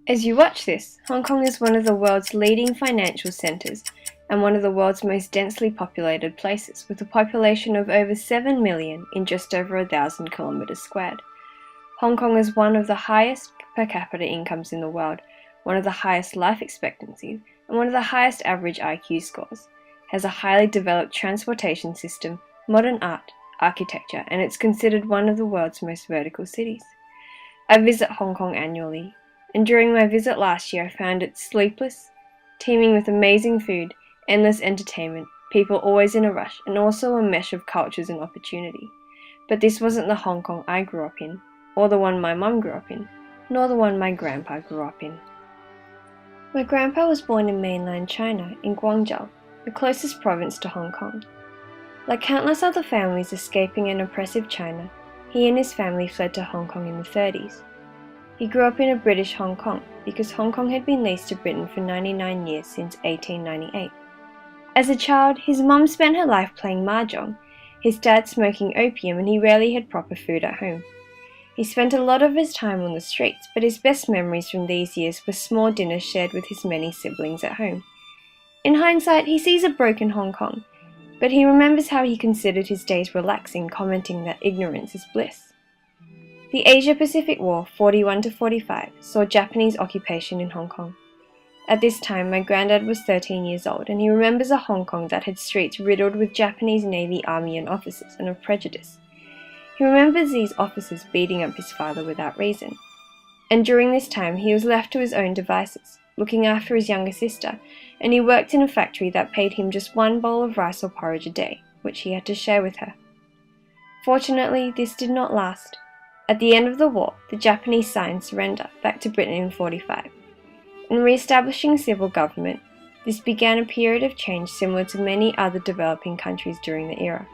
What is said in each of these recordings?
As you watch this, Hong Kong is one of the world's leading financial centres and one of the world's most densely populated places, with a population of over 7 million in just over 1,000 kilometres squared. Hong Kong is one of the highest per capita incomes in the world, one of the highest life expectancies, and one of the highest average IQ scores, has a highly developed transportation system, modern art, architecture, and it's considered one of the world's most vertical cities. I visit Hong Kong annually, and during my visit last year I found it sleepless, teeming with amazing food, endless entertainment, people always in a rush, and also a mesh of cultures and opportunity. But this wasn't the Hong Kong I grew up in, or the one my mum grew up in, nor the one my grandpa grew up in. My grandpa was born in mainland China, in Guangzhou, the closest province to Hong Kong. Like countless other families escaping an oppressive China, he and his family fled to Hong Kong in the 30s. He grew up in a British Hong Kong because Hong Kong had been leased to Britain for 99 years since 1898. As a child, his mum spent her life playing mahjong, his dad smoking opium, and he rarely had proper food at home. He spent a lot of his time on the streets, but his best memories from these years were small dinners shared with his many siblings at home. In hindsight, he sees a broken Hong Kong, but he remembers how he considered his days relaxing, commenting that ignorance is bliss. The Asia-Pacific War, 41 to 45, saw Japanese occupation in Hong Kong. At this time, my granddad was 13 years old, and he remembers a Hong Kong that had streets riddled with Japanese Navy, Army and officers, and of prejudice. He remembers these officers beating up his father without reason. And during this time, he was left to his own devices, looking after his younger sister, and he worked in a factory that paid him just one bowl of rice or porridge a day, which he had to share with her. Fortunately, this did not last. At the end of the war, the Japanese signed surrender back to Britain in 45. In re-establishing civil government, this began a period of change similar to many other developing countries during the era.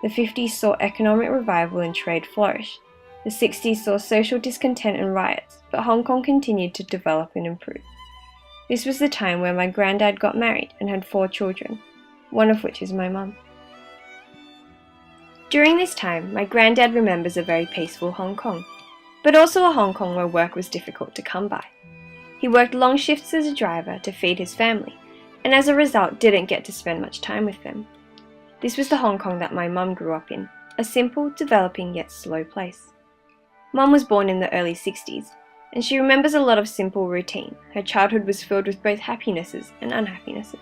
The 50s saw economic revival and trade flourish. The 60s saw social discontent and riots, but Hong Kong continued to develop and improve. This was the time where my granddad got married and had 4 children, one of which is my mum. During this time, my granddad remembers a very peaceful Hong Kong, but also a Hong Kong where work was difficult to come by. He worked long shifts as a driver to feed his family, and as a result didn't get to spend much time with them. This was the Hong Kong that my mum grew up in, a simple, developing yet slow place. Mum was born in the early 60s, and she remembers a lot of simple routine. Her childhood was filled with both happinesses and unhappinesses.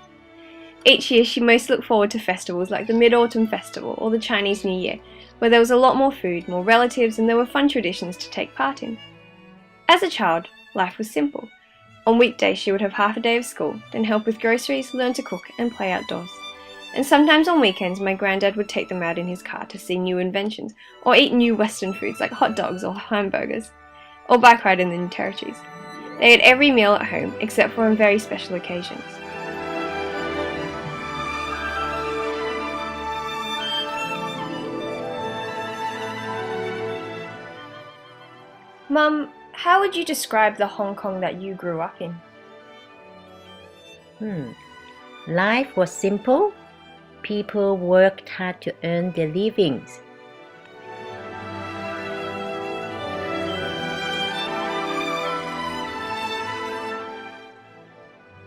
Each year she most looked forward to festivals like the Mid-Autumn Festival or the Chinese New Year, where there was a lot more food, more relatives, and there were fun traditions to take part in. As a child, life was simple. On weekdays she would have half a day of school, then help with groceries, learn to cook, and play outdoors. And sometimes on weekends my granddad would take them out in his car to see new inventions, or eat new Western foods like hot dogs or hamburgers, or bike ride in the new territories. They ate every meal at home, except for on very special occasions. Mum, how would you describe the Hong Kong that you grew up in? Life was simple. People worked hard to earn their livings.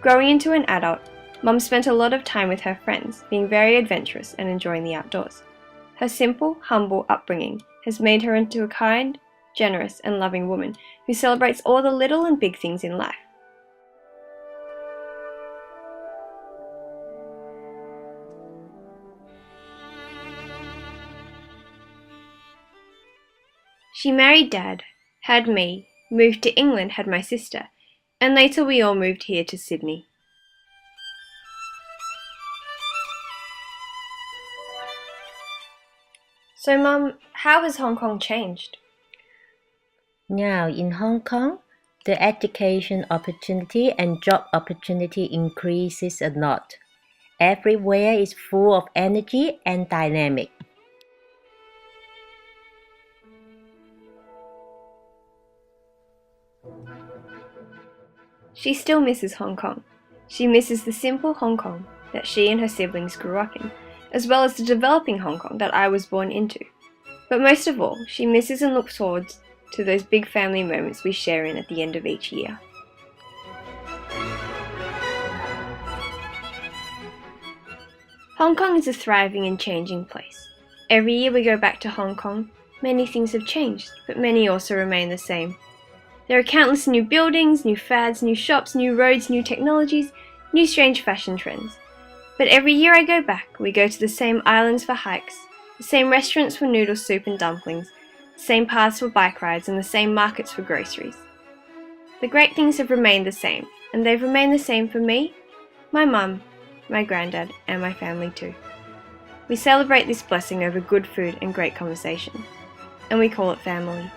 Growing into an adult, Mum spent a lot of time with her friends, being very adventurous and enjoying the outdoors. Her simple, humble upbringing has made her into a kind, generous and loving woman who celebrates all the little and big things in life. She married Dad, had me, moved to England, had my sister, and later we all moved here to Sydney. So Mum, how has Hong Kong changed? Now in Hong Kong, the education opportunity and job opportunity increases a lot. Everywhere is full of energy and dynamic. She still misses Hong Kong. She misses the simple Hong Kong that she and her siblings grew up in, as well as the developing Hong Kong that I was born into. But most of all, she misses and looks forward to those big family moments we share in at the end of each year. Hong Kong is a thriving and changing place. Every year we go back to Hong Kong. Many things have changed, but many also remain the same. There are countless new buildings, new fads, new shops, new roads, new technologies, new strange fashion trends. But every year I go back, we go to the same islands for hikes, the same restaurants for noodle soup and dumplings, the same paths for bike rides, and the same markets for groceries. The great things have remained the same, and they've remained the same for me, my mum, my granddad, and my family too. We celebrate this blessing over good food and great conversation, and we call it family.